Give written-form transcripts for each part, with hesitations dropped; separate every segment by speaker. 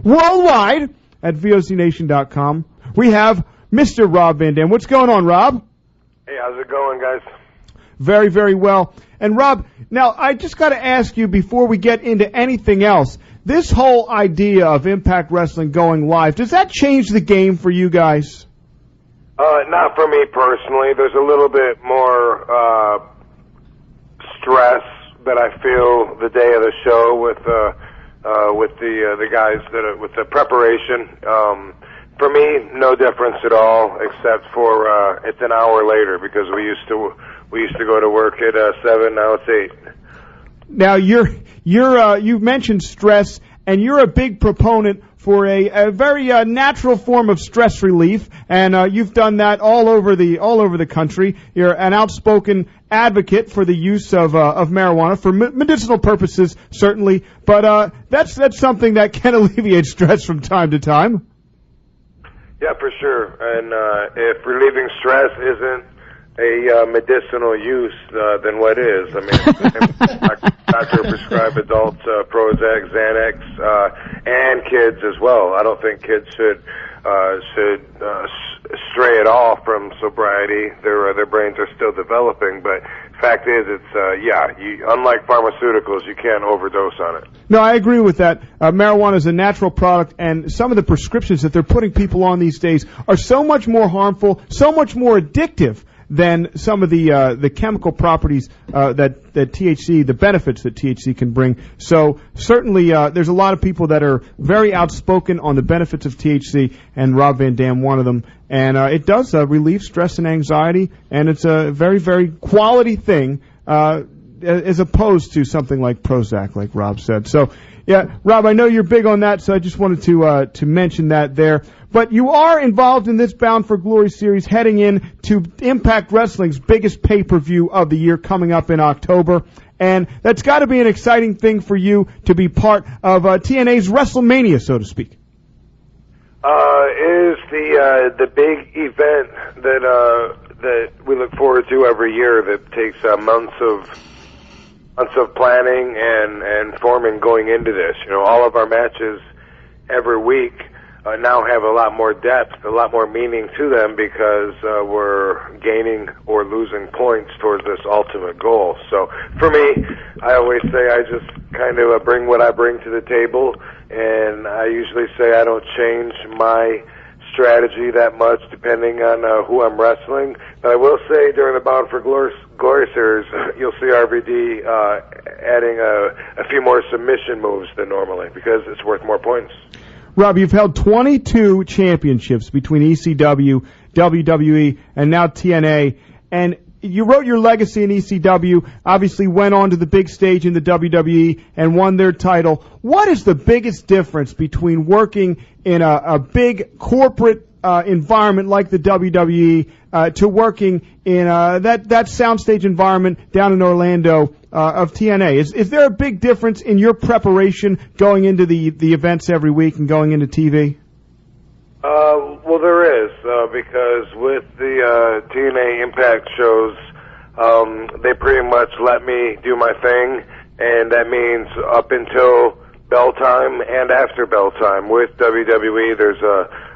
Speaker 1: worldwide at VOCNation.com. We have Mr. Rob Van Dam. What's going on, Rob?
Speaker 2: Hey, how's it going, guys?
Speaker 1: Very, very well. And, Rob, now I just got to ask you before we get into anything else, this whole idea of Impact Wrestling going live, does that change the game for you guys?
Speaker 2: Not for me personally. There's a little bit more stress that I feel the day of the show with the guys with the preparation. For me, no difference at all, except for it's an hour later because we used to go to work at 7. Now it's 8.
Speaker 1: Now you've mentioned stress, and you're a big proponent for a very natural form of stress relief, and you've done that all over the country. You're an outspoken advocate for the use of marijuana for medicinal purposes, certainly, but that's something that can alleviate stress from time to time.
Speaker 2: Yeah, for sure. And if relieving stress isn't a medicinal use, then what is? I mean, doctor prescribe adults Prozac, Xanax, and kids as well. I don't think kids should stray at all from sobriety. Their brains are still developing, but fact is, it's unlike pharmaceuticals, you can't overdose on it.
Speaker 1: No, I agree with that. Marijuana is a natural product, and some of the prescriptions that they're putting people on these days are so much more harmful, so much more addictive than some of the chemical properties that THC, the benefits that THC can bring. So certainly there's a lot of people that are very outspoken on the benefits of THC, and Rob Van Dam one of them. And it does relieve stress and anxiety, and it's a very, very quality thing as opposed to something like Prozac, like Rob said. So, yeah, Rob, I know you're big on that, so I just wanted to mention that there. But you are involved in this Bound for Glory series heading in to Impact Wrestling's biggest pay-per-view of the year coming up in October. And that's got to be an exciting thing for you to be part of TNA's WrestleMania, so to speak.
Speaker 2: It is the big event that we look forward to every year that takes months of planning and forming going into this. You know, all of our matches every week now have a lot more depth, a lot more meaning to them because we're gaining or losing points towards this ultimate goal. So for me, I always say I just kind of bring what I bring to the table, and I usually say I don't change my strategy that much depending on who I'm wrestling. But I will say during the Bound for Glory series, you'll see RVD adding a few more submission moves than normally because it's worth more points.
Speaker 1: Rob, you've held 22 championships between ECW, WWE, and now TNA, and you wrote your legacy in ECW, obviously went on to the big stage in the WWE and won their title. What is the biggest difference between working in a big corporate environment like the WWE to working in that soundstage environment down in Orlando of TNA? Is there a big difference in your preparation going into the events every week and going into TV?
Speaker 2: Well, there is, because with the TNA Impact shows, they pretty much let me do my thing, and that means up until bell time and after bell time. With WWE, there's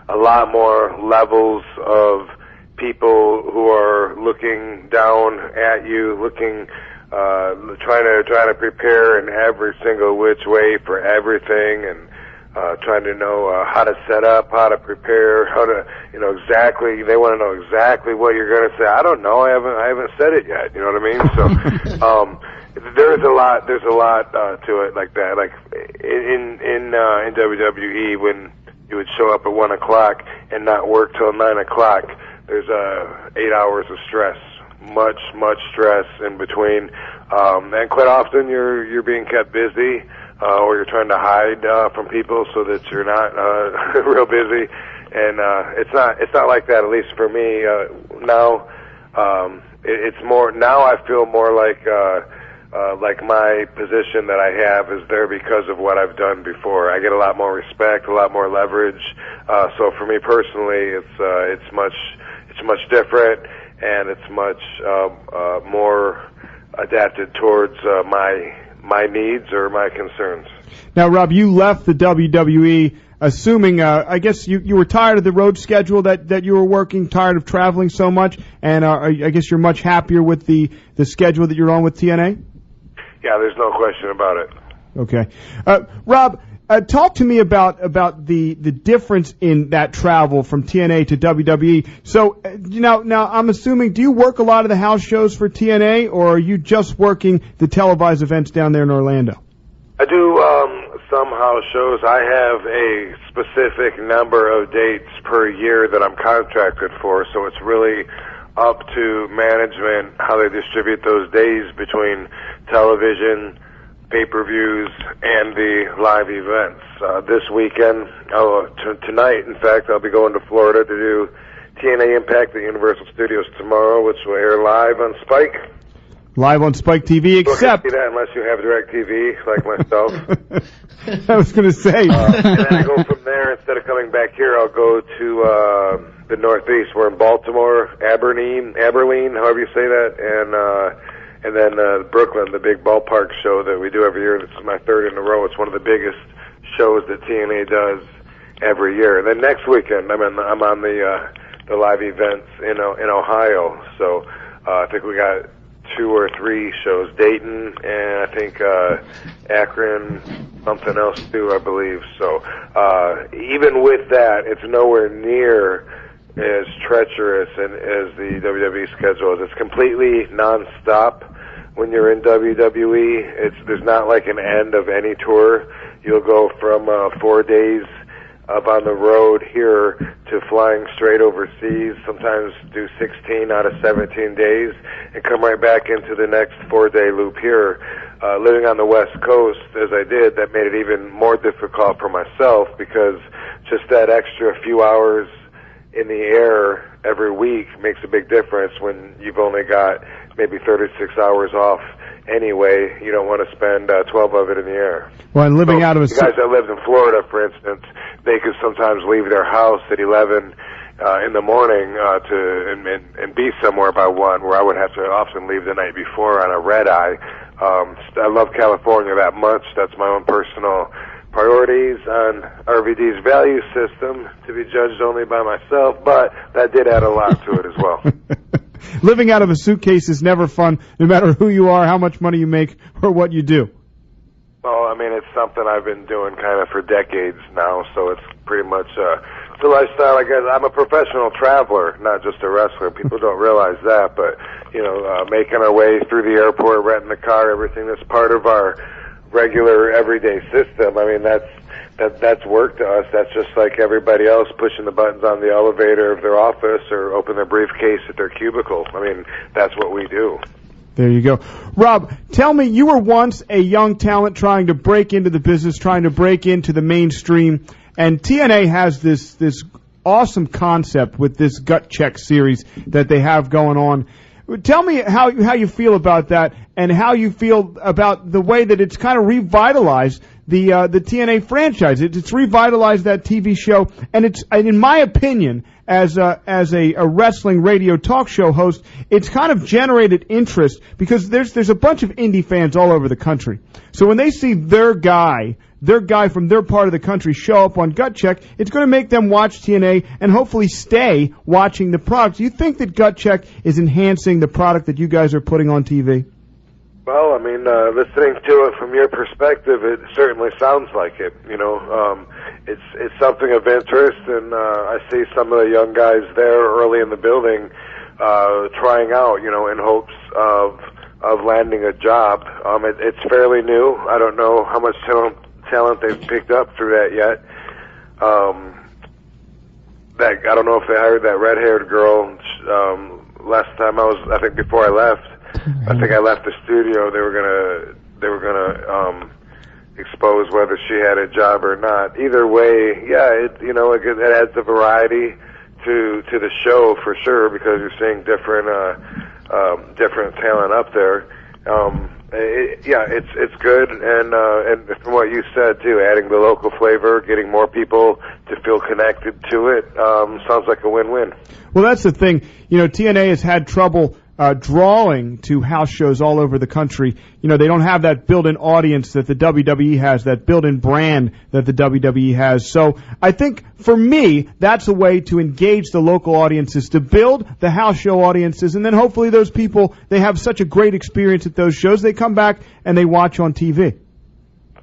Speaker 2: a lot more levels of people who are looking down at you, trying to prepare in every single which way for everything, and trying to know how to set up, how to prepare, how to, exactly. They want to know exactly what you're going to say. I don't know. I haven't said it yet. You know what I mean? So there's a lot to it like that. Like in WWE, when you would show up at 1:00 and not work till 9:00, there's 8 hours of stress. Much stress in between, and quite often you're being kept busy, or you're trying to hide from people so that you're not real busy, and it's not like that, at least for me. Now it's more. Now I feel more like my position that I have is there because of what I've done before. I get a lot more respect, a lot more leverage. So for me personally, it's much different. And it's much more adapted towards my needs or my concerns.
Speaker 1: Now, Rob, you left the WWE assuming, I guess you were tired of the road schedule that you were working, tired of traveling so much, and I guess you're much happier with the schedule that you're on with TNA?
Speaker 2: Yeah, there's no question about it.
Speaker 1: Okay. Rob, talk to me about the difference in that travel from TNA to WWE. So now I'm assuming, do you work a lot of the house shows for TNA, or are you just working the televised events down there in Orlando?
Speaker 2: I do some house shows. I have a specific number of dates per year that I'm contracted for, so it's really up to management how they distribute those days between television, pay-per-views, and the live events. This weekend, tonight, in fact, I'll be going to Florida to do TNA Impact at Universal Studios tomorrow, which will air live on Spike.
Speaker 1: Live on Spike TV, except...
Speaker 2: You can't see that unless you have DirecTV, like myself.
Speaker 1: I was going to say.
Speaker 2: And then I go from there. Instead of coming back here, I'll go to the Northeast. We're in Baltimore, Aberleen, however you say that, and then Brooklyn, the big ballpark show that we do every year. This is my third in a row. It's one of the biggest shows that TNA does every year. And then next weekend, I'm on the live events in Ohio. So I think we got 2 or 3 shows, Dayton, and I think Akron, something else too, I believe. So even with that, it's nowhere near as treacherous as the WWE schedule is. It's completely nonstop when you're in WWE. There's not like an end of any tour. You'll go from 4 days up on the road here to flying straight overseas, sometimes do 16 out of 17 days, and come right back into the next 4-day loop here. Living on the West Coast, as I did, that made it even more difficult for myself, because just that extra few hours in the air every week makes a big difference when you've only got maybe 36 hours off anyway. You don't want to spend 12 of it in the air.
Speaker 1: Well, and living out of a...
Speaker 2: The guys that lived in Florida, for instance, they could sometimes leave their house at 11 in the morning and be somewhere by 1, where I would have to often leave the night before on a red eye. I love California that much. That's my own personal priorities on RVD's value system, to be judged only by myself, but that did add a lot to it as well.
Speaker 1: Living out of a suitcase is never fun, no matter who you are, how much money you make, or what you do.
Speaker 2: Well, I mean, it's something I've been doing kind of for decades now, so it's pretty much it's a lifestyle. I guess I'm a professional traveler, not just a wrestler. People don't realize that, but making our way through the airport, renting a car, everything that's part of our regular everyday system. I mean, that's work to us. That's just like everybody else pushing the buttons on the elevator of their office or open their briefcase at their cubicle. I mean, that's what we do.
Speaker 1: There you go. Rob, tell me, you were once a young talent trying to break into the business, trying to break into the mainstream, and TNA has this awesome concept with this Gut Check series that they have going on. Tell me how you feel about that, and how you feel about the way that it's kind of revitalized the TNA franchise. It's revitalized that TV show, and it's, in my opinion, as a wrestling radio talk show host, it's kind of generated interest, because there's a bunch of indie fans all over the country. So when they see their guy from their part of the country show up on Gut Check, it's going to make them watch TNA and hopefully stay watching the product. Do you think that Gut Check is enhancing the product that you guys are putting on TV?
Speaker 2: Well, I mean, listening to it from your perspective, it certainly sounds like it. It's something of interest, and I see some of the young guys there early in the building trying out, in hopes of landing a job. It's fairly new. I don't know how much talent they've picked up through that yet. I don't know if they hired that red-haired girl last time I think before I left. I think I left the studio. They were gonna expose whether she had a job or not. Either way, yeah, it adds a variety to the show for sure, because you're seeing different talent up there. It's good, and from what you said too, adding the local flavor, getting more people to feel connected to it, sounds like a win-win.
Speaker 1: Well, that's the thing. TNA has had trouble drawing to house shows all over the country. You know, they don't have that built-in audience that the WWE has, that built-in brand that the WWE has. So I think, for me, that's a way to engage the local audiences, to build the house show audiences, and then hopefully those people, they have such a great experience at those shows, they come back and they watch on TV.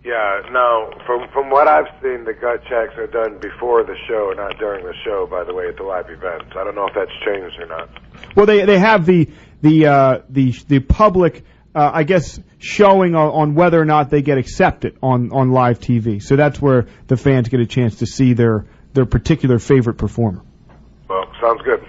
Speaker 2: Yeah, no, from what I've seen, the gut checks are done before the show, not during the show, by the way, at the live events. I don't know if that's changed or not.
Speaker 1: Well, they have the public, I guess, showing on whether or not they get accepted on live TV. So that's where the fans get a chance to see their particular favorite performer.
Speaker 2: Well, sounds good.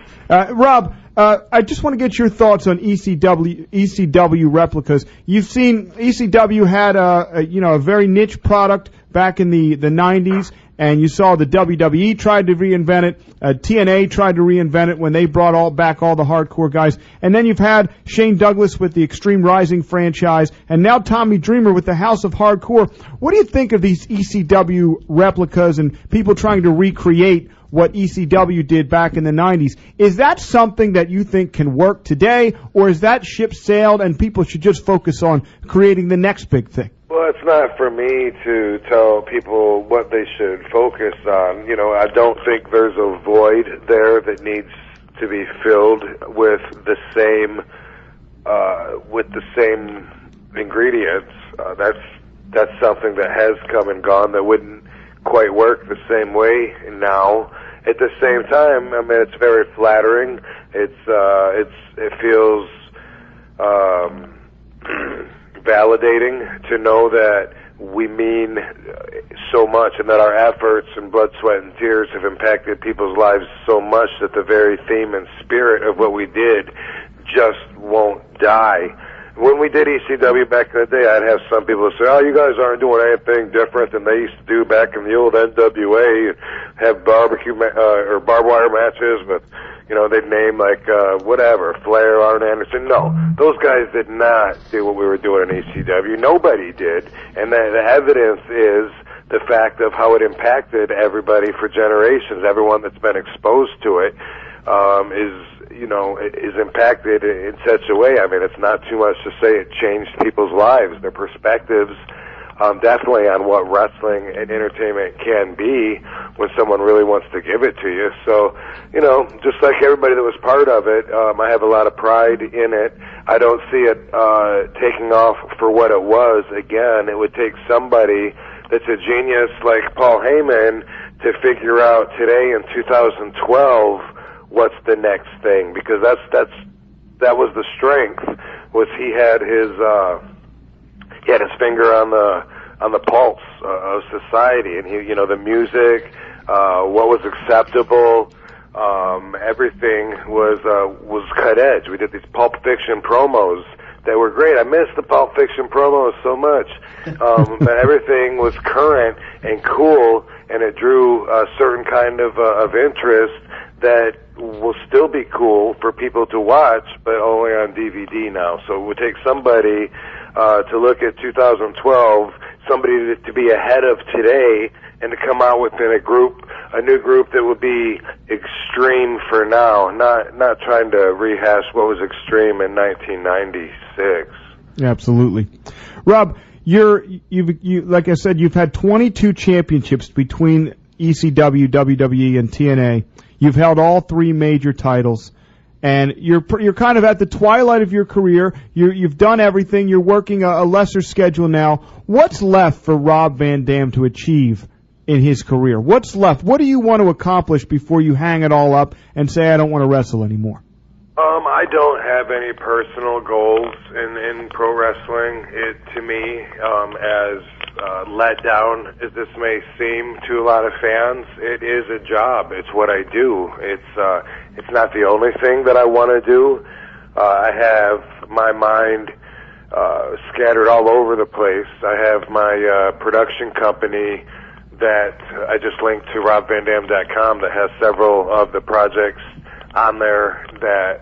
Speaker 1: Rob, I just want to get your thoughts on ECW replicas. You've seen ECW had a very niche product back in the 90s, and you saw the WWE tried to reinvent it. TNA tried to reinvent it when they brought back all the hardcore guys. And then you've had Shane Douglas with the Extreme Rising franchise, and now Tommy Dreamer with the House of Hardcore. What do you think of these ECW replicas and people trying to recreate what ECW did back in the 90s? Is that something that you think can work today, or is that ship sailed and people should just focus on creating the next big thing?
Speaker 2: Well, it's not for me to tell people what they should focus on. You know, I don't think there's a void there that needs to be filled with the same ingredients. That's something that has come and gone that wouldn't quite work the same way now. At the same time, I mean, it's very flattering. It feels validating to know that we mean so much and that our efforts and blood, sweat, and tears have impacted people's lives so much that the very theme and spirit of what we did just won't die. When we did ECW back in the day, I'd have some people say, "Oh, you guys aren't doing anything different than they used to do back in the old NWA. Have barbecue or barbed wire matches with, you know, they'd name like whatever, Flair, Arn Anderson." No, those guys did not do what we were doing in ECW. Nobody did, and the evidence is the fact of how it impacted everybody for generations. Everyone that's been exposed to it is impacted in such a way. I mean, it's not too much to say it changed people's lives, their perspectives, definitely on what wrestling and entertainment can be when someone really wants to give it to you. So, you know, just like everybody that was part of it, I have a lot of pride in it. I don't see it taking off for what it was. Again, it would take somebody that's a genius like Paul Heyman to figure out today in 2012 what's the next thing, because that was the strength, was he had his finger on the pulse of society, and he, you know, the music, what was acceptable, everything was cut edge. We did these Pulp Fiction promos that were great. I miss the Pulp Fiction promos so much, but everything was current and cool, and it drew a certain kind of interest that will still be cool for people to watch, but only on DVD now. So it would take somebody to look at 2012, somebody to be ahead of today, and to come out within a new group that would be extreme for now, not trying to rehash what was extreme in 1996.
Speaker 1: Absolutely. Rob, you like I said, you've had 22 championships between ECW, WWE, and TNA. You've held all three major titles, and you're kind of at the twilight of your career. You've done everything. You're working a lesser schedule now. What's left for Rob Van Dam to achieve in his career? What's left? What do you want to accomplish before you hang it all up and say, I don't want to wrestle anymore?
Speaker 2: I don't have any personal goals in pro wrestling. It, to me, as let down as this may seem to a lot of fans, it is a job. It's what I do. It's not the only thing that I want to do. I have my mind scattered all over the place. I have my production company that I just linked to RobVanDam.com that has several of the projects on there that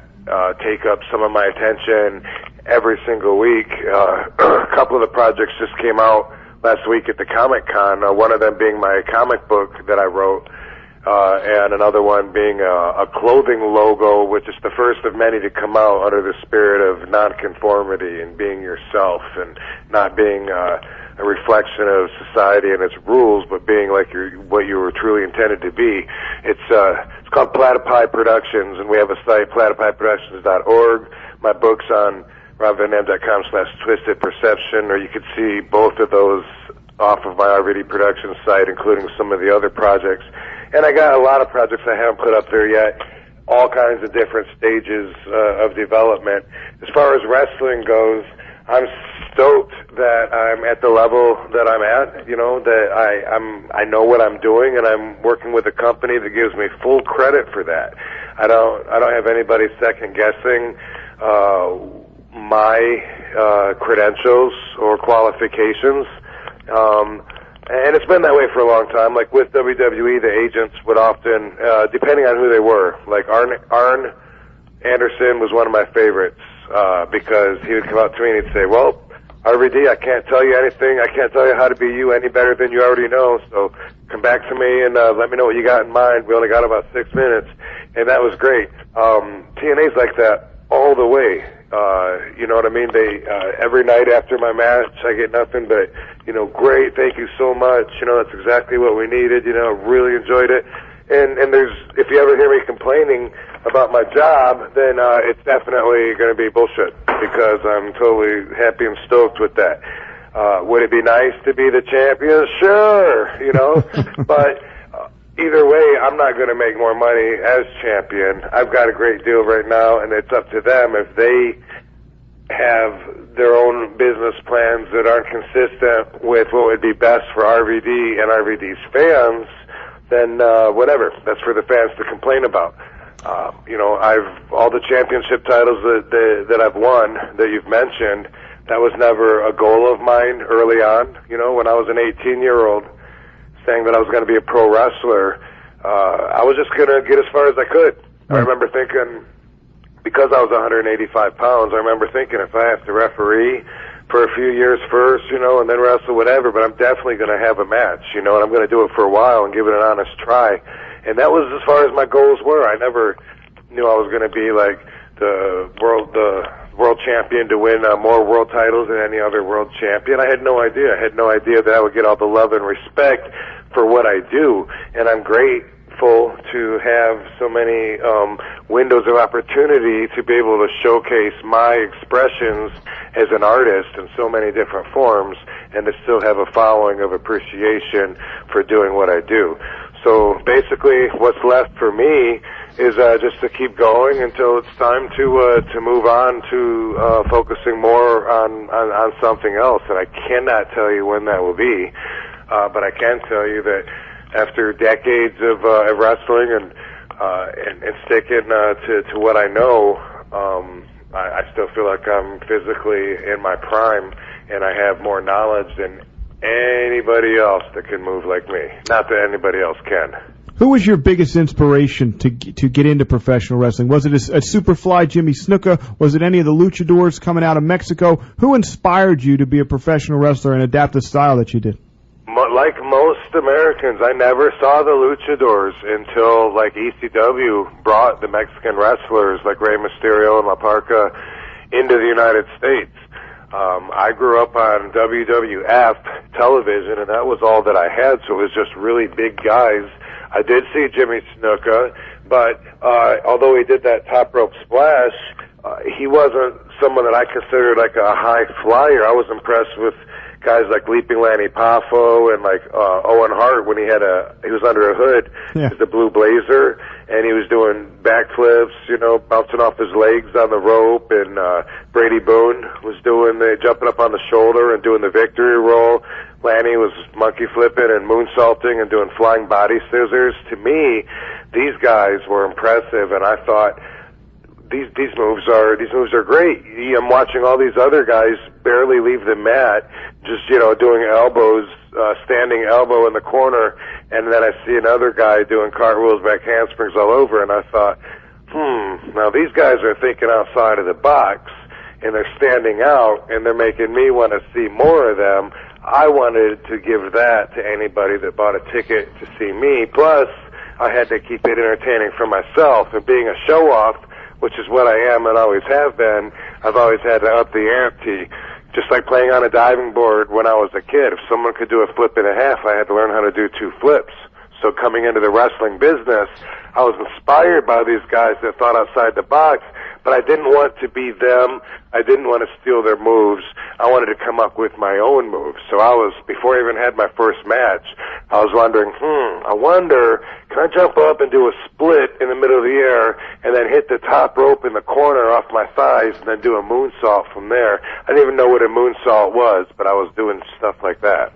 Speaker 2: take up some of my attention every single week. A couple of the projects just came out last week at the Comic Con, one of them being my comic book that I wrote. and another one being a clothing logo, which is the first of many to come out under the spirit of nonconformity and being yourself and not being a reflection of society and its rules, but being like what you were truly intended to be. It's called Platypi Productions, and we have a site, platypiproductions.org. My book's on robvanam.com/twistedperception, or you could see both of those off of my RVD Productions site, including some of the other projects. And I got a lot of projects I haven't put up there yet, all kinds of different stages of development. As far as wrestling goes, I'm stoked that I'm at the level that I'm at, you know, that I know what I'm doing, and I'm working with a company that gives me full credit for that. I don't have anybody second guessing my credentials or qualifications. And it's been that way for a long time. Like with WWE, the agents would often, depending on who they were, like Arn Anderson was one of my favorites, because he would come up to me and he'd say, well, RVD, I can't tell you anything. I can't tell you how to be you any better than you already know. So come back to me and let me know what you got in mind. We only got about 6 minutes. And that was great. TNA's like that all the way. You know what I mean? They, every night after my match, I get nothing but, you know, great, thank you so much. You know, that's exactly what we needed. You know, really enjoyed it. And there's, if you ever hear me complaining about my job, then, it's definitely going to be bullshit, because I'm totally happy and stoked with that. Would it be nice to be the champion? Sure, you know, but, either way, I'm not going to make more money as champion. I've got a great deal right now, and it's up to them. If they have their own business plans that aren't consistent with what would be best for RVD and RVD's fans, then whatever. That's for the fans to complain about. You know, all the championship titles that I've won that you've mentioned, that was never a goal of mine early on. You know, when I was an 18-year-old, saying that I was going to be a pro wrestler, I was just going to get as far as I could. I remember thinking, because I was 185 pounds, I remember thinking, if I have to referee for a few years first, you know, and then wrestle, whatever, but I'm definitely going to have a match, you know, and I'm going to do it for a while and give it an honest try. And that was as far as my goals were. I never knew I was going to be like the world champion to win more world titles than any other world champion. I had no idea. I had no idea that I would get all the love and respect for what I do, and I'm grateful to have so many windows of opportunity to be able to showcase my expressions as an artist in so many different forms, and to still have a following of appreciation for doing what I do. So basically, what's left for me is just to keep going until it's time to move on to focusing more on something else, and I cannot tell you when that will be. But I can tell you that after decades of wrestling and sticking to what I know, I still feel like I'm physically in my prime, and I have more knowledge than anybody else that can move like me. Not that anybody else can.
Speaker 1: Who was your biggest inspiration to get into professional wrestling? Was it a Superfly Jimmy Snuka? Was it any of the luchadors coming out of Mexico? Who inspired you to be a professional wrestler and adapt the style that you did?
Speaker 2: Like most Americans, I never saw the luchadors until like ECW brought the Mexican wrestlers like Rey Mysterio and La Parca into the United States. I grew up on WWF television, and that was all that I had, so it was just really big guys. I did see Jimmy Snuka, but although he did that top rope splash, he wasn't someone that I considered like a high flyer. I was impressed with guys like Leaping Lanny Poffo and like Owen Hart when he was under a hood, the blue blazer, and he was doing backflips, you know, bouncing off his legs on the rope, and Brady Boone was jumping up on the shoulder and doing the victory roll. Lanny was monkey flipping and moonsaulting and doing flying body scissors. To me, these guys were impressive, and I thought, these moves are great. I'm watching all these other guys barely leave the mat, just, you know, doing elbows, standing elbow in the corner, and then I see another guy doing cartwheels, back handsprings all over, and I thought, now these guys are thinking outside of the box, and they're standing out, and they're making me want to see more of them. I wanted to give that to anybody that bought a ticket to see me. Plus, I had to keep it entertaining for myself. And being a show-off, which is what I am and always have been, I've always had to up the ante. Just like playing on a diving board when I was a kid. If someone could do a flip and a half, I had to learn how to do 2 flips. So coming into the wrestling business, I was inspired by these guys that thought outside the box, but I didn't want to be them. I didn't want to steal their moves. I wanted to come up with my own moves. So before I even had my first match, I was wondering, I wonder, can I jump up and do a split in the middle of the air and then hit the top rope in the corner off my thighs and then do a moonsault from there? I didn't even know what a moonsault was, but I was doing stuff like that.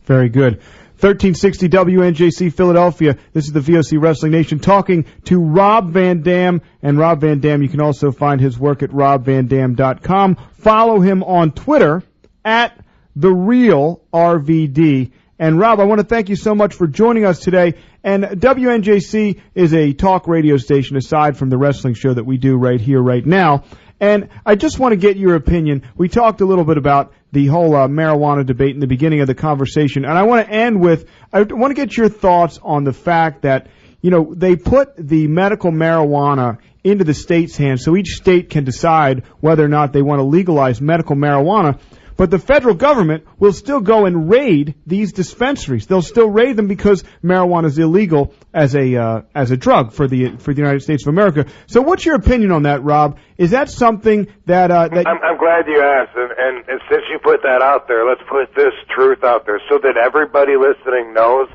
Speaker 1: Very good. 1360 WNJC Philadelphia. This is the VOC Wrestling Nation talking to Rob Van Dam. And Rob Van Dam, you can also find his work at robvandam.com. Follow him on Twitter at @TheRealRVD. And Rob, I want to thank you so much for joining us today. And WNJC is a talk radio station aside from the wrestling show that we do right here, right now. And I just want to get your opinion. We talked a little bit about the whole marijuana debate in the beginning of the conversation, and I want to get your thoughts on the fact that, they put the medical marijuana into the state's hands, so each state can decide whether or not they want to legalize medical marijuana. But the federal government will still go and raid these dispensaries. They'll still raid them because marijuana is illegal as a drug for the United States of America. So, what's your opinion on that, Rob? Is that something that
Speaker 2: I'm glad you asked, and since you put that out there, let's put this truth out there so that everybody listening knows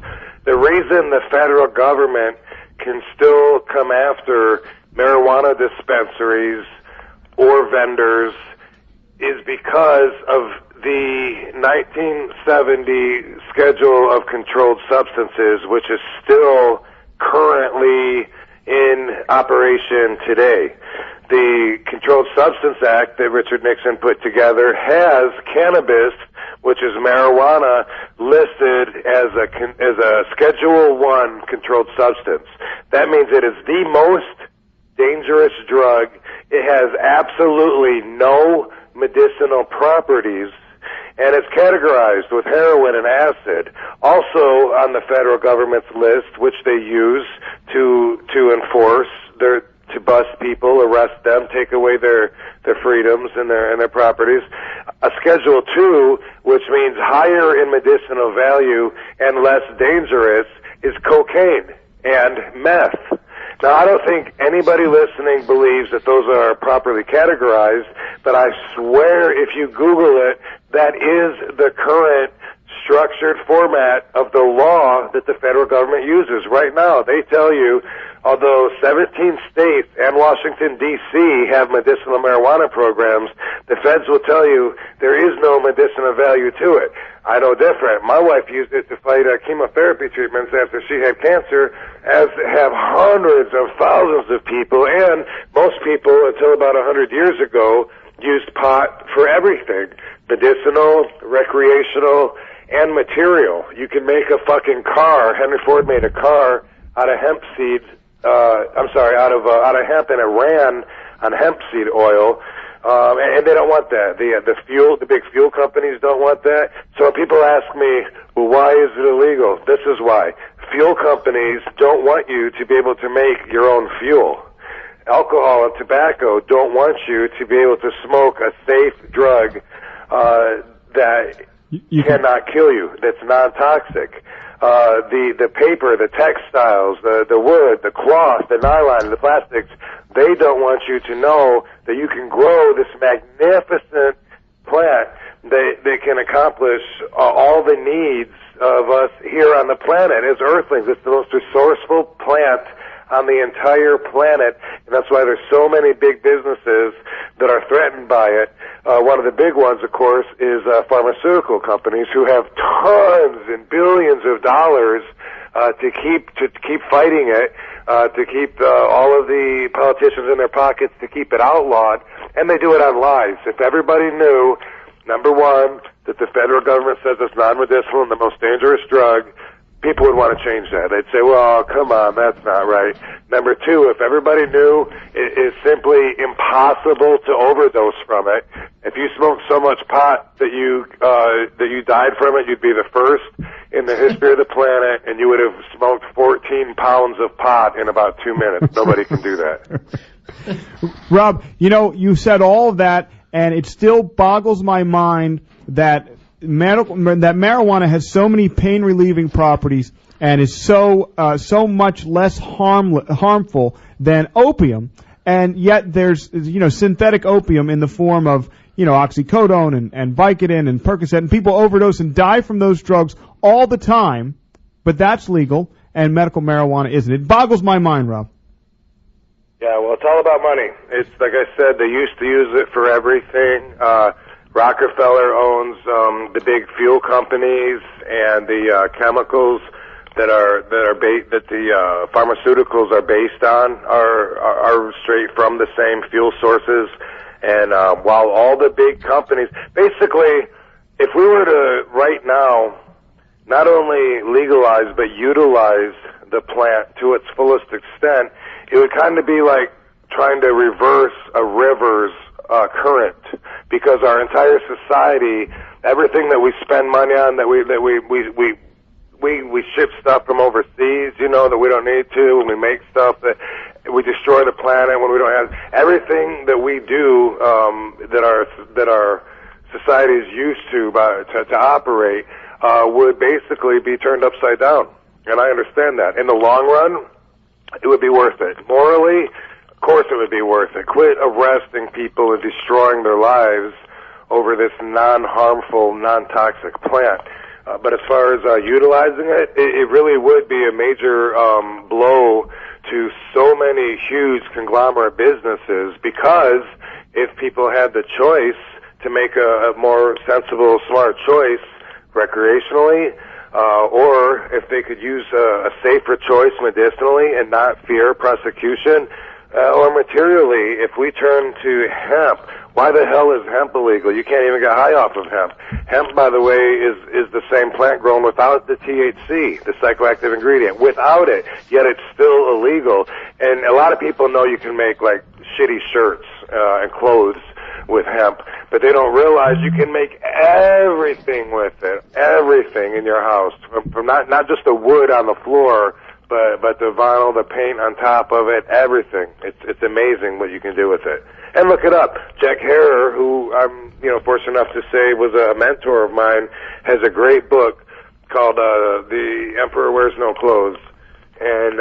Speaker 2: the reason the federal government can still come after marijuana dispensaries or vendors is because of the 1970 Schedule of Controlled Substances, which is still currently in operation today. The Controlled Substance Act that Richard Nixon put together has cannabis, which is marijuana, listed as a Schedule I controlled substance. That means it is the most dangerous drug. It has absolutely no medicinal properties, and it's categorized with heroin and acid. Also on the federal government's list, which they use to enforce to bust people, arrest them, take away their freedoms and their properties. A Schedule II, which means higher in medicinal value and less dangerous, is cocaine and meth. Now, I don't think anybody listening believes that those are properly categorized, but I swear if you Google it, that is the current structured format of the law that the federal government uses. Right now, they tell you, although 17 states and Washington, D.C. have medicinal marijuana programs, the feds will tell you there is no medicinal value to it. I know different. My wife used it to fight chemotherapy treatments after she had cancer, as have hundreds of thousands of people, and most people until about 100 years ago used pot for everything. Medicinal, recreational, and material. You can make a fucking car. Henry Ford made a car out of hemp seeds. Out of hemp, and it ran on hemp seed oil. And they don't want that. The big fuel companies don't want that. So when people ask me, well, why is it illegal? This is why. Fuel companies don't want you to be able to make your own fuel. Alcohol and tobacco don't want you to be able to smoke a safe drug that cannot kill you, that's non-toxic. The paper, the textiles, the wood, the cloth, the nylon, the plastics, they don't want you to know that you can grow this magnificent plant that can accomplish all the needs of us here on the planet as earthlings. It's the most resourceful plant on the entire planet, and that's why there's so many big businesses that are threatened by it. One of the big ones, of course, is pharmaceutical companies who have tons and billions of dollars to keep fighting it, to keep all of the politicians in their pockets to keep it outlawed, and they do it on lies. If everybody knew, number one, that the federal government says it's non-medicinal and the most dangerous drug, people would want to change that. They'd say, well, come on, that's not right. Number two, if everybody knew it is simply impossible to overdose from it, if you smoked so much pot that you died from it, you'd be the first. in the history of the planet, and you would have smoked 14 pounds of pot in about 2 minutes. Nobody can do that.
Speaker 1: Rob, you said all of that, and it still boggles my mind that marijuana has so many pain-relieving properties and is so much less harmful than opium, and yet there's synthetic opium in the form of oxycodone and Vicodin and Percocet, and people overdose and die from those drugs all the time, but that's legal, and medical marijuana isn't. It boggles my mind, Rob.
Speaker 2: Yeah, well, it's all about money. It's like I said, they used to use it for everything. Rockefeller owns the big fuel companies, and the chemicals that the pharmaceuticals are based on are straight from the same fuel sources. And while all the big companies, basically, if we were to right now not only legalize but utilize the plant to its fullest extent, it would kind of be like trying to reverse a river's current, because our entire society, everything that we spend money on, that we ship stuff from overseas, that we don't need to, and we make stuff that we destroy the planet when we don't have everything that we do that our society is used to operate would basically be turned upside down. And I understand that. In the long run, it would be worth it. Morally, of course it would be worth it. Quit arresting people and destroying their lives over this non-harmful, non-toxic plant. But as far as utilizing it, it really would be a major blow to so many huge conglomerate businesses, because if people had the choice to make a more sensible, smart choice recreationally, or if they could use a safer choice medicinally and not fear prosecution, or materially, if we turn to hemp. Why the hell is hemp illegal? You can't even get high off of hemp. Hemp, by the way, is the same plant grown without the THC, the psychoactive ingredient. Without it, yet it's still illegal. And a lot of people know you can make like shitty shirts and clothes with hemp, but they don't realize you can make everything with it, everything in your house, from not just the wood on the floor, but the vinyl, the paint on top of it, everything. It's amazing what you can do with it. And look it up. Jack Herer, who I'm fortunate enough to say was a mentor of mine, has a great book called The Emperor Wears No Clothes. And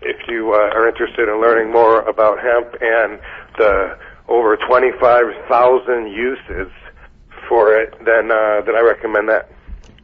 Speaker 2: if you are interested in learning more about hemp and the over 25,000 uses for it, then I recommend that.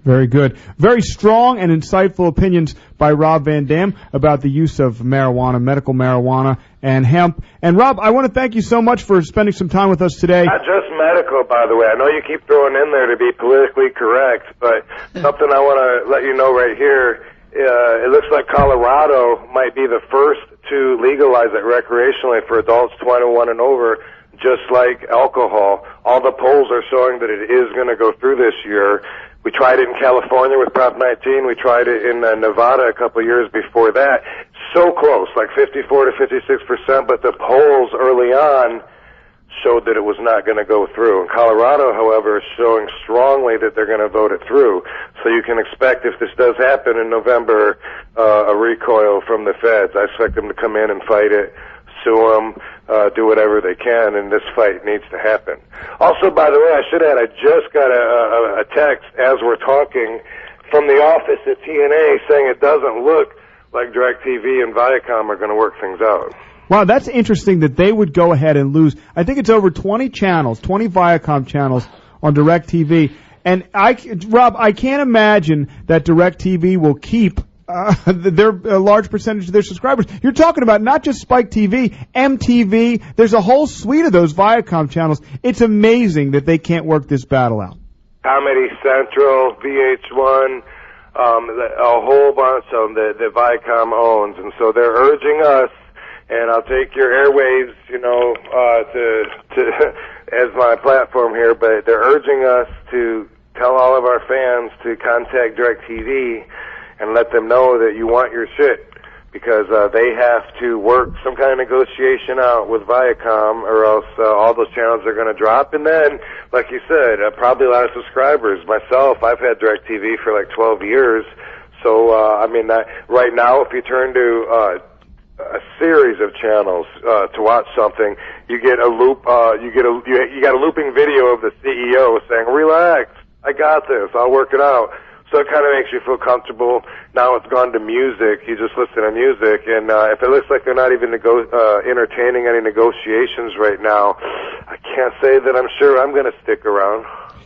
Speaker 1: Very good. Very strong and insightful opinions by Rob Van Dam about the use of marijuana, medical marijuana, and hemp. And Rob, I want to thank you so much for spending some time with us today.
Speaker 2: Not just medical, by the way. I know you keep throwing in there to be politically correct, but something I want to let you know right here, it looks like Colorado might be the first to legalize it recreationally for adults 21 and over, just like alcohol. All the polls are showing that it is going to go through this year. We tried it in California with Prop 19. We tried it in Nevada a couple of years before that. So close, like 54 to 56%, but the polls early on showed that it was not going to go through. And Colorado, however, is showing strongly that they're going to vote it through. So you can expect, if this does happen in November, a recoil from the feds. I expect them to come in and fight it, sue them, do whatever they can, and this fight needs to happen. Also, by the way, I should add, I just got a text as we're talking from the office at TNA saying it doesn't look like DirecTV and Viacom are going to work things out.
Speaker 1: Wow, that's interesting that they would go ahead and lose. I think it's over 20 channels, 20 Viacom channels on DirecTV. And Rob, I can't imagine that DirecTV will keep a large percentage of their subscribers. You're talking about not just Spike TV, MTV. There's a whole suite of those Viacom channels. It's amazing that they can't work this battle out.
Speaker 2: Comedy Central, VH1, a whole bunch of them that Viacom owns, and so they're urging us. And I'll take your airwaves, to as my platform here, but they're urging us to tell all of our fans to contact DirecTV and let them know that you want your shit because they have to work some kind of negotiation out with Viacom, or else all those channels are going to drop. And then, like you said, probably a lot of subscribers. Myself, I've had DirecTV for like 12 years. So, right now, if you turn to a series of channels to watch something, you get a loop. You got a looping video of the CEO saying, "Relax, I got this. I'll work it out." So it kind of makes you feel comfortable. Now it's gone to music. You just listen to music, and if it looks like they're not even entertaining any negotiations right now, I can't say that I'm sure I'm going to stick around.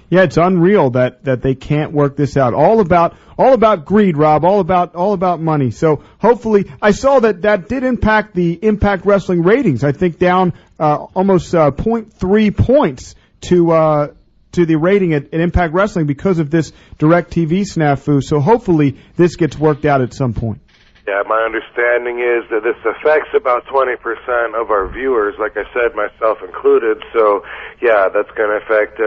Speaker 1: Yeah, it's unreal that they can't work this out. All about greed, Rob. All about money. So hopefully, I saw that did impact the Impact Wrestling ratings. I think down almost 0.3 points to the rating at Impact Wrestling because of this DirecTV snafu. So hopefully this gets worked out at some point.
Speaker 2: Yeah, my understanding is that this affects about 20% of our viewers, like I said, myself included. So, yeah, that's going to affect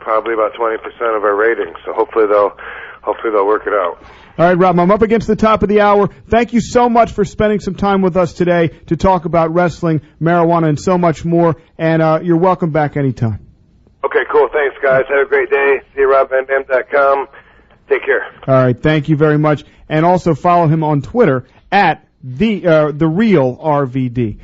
Speaker 2: probably about 20% of our ratings. So hopefully they'll work it out.
Speaker 1: All right, Rob, I'm up against the top of the hour. Thank you so much for spending some time with us today to talk about wrestling, marijuana, and so much more. And you're welcome back anytime.
Speaker 2: Okay, cool. Thanks, guys. Have a great day. See you, RobVanDam.com. Take care.
Speaker 1: All right, thank you very much. And also follow him on Twitter at the real RVD.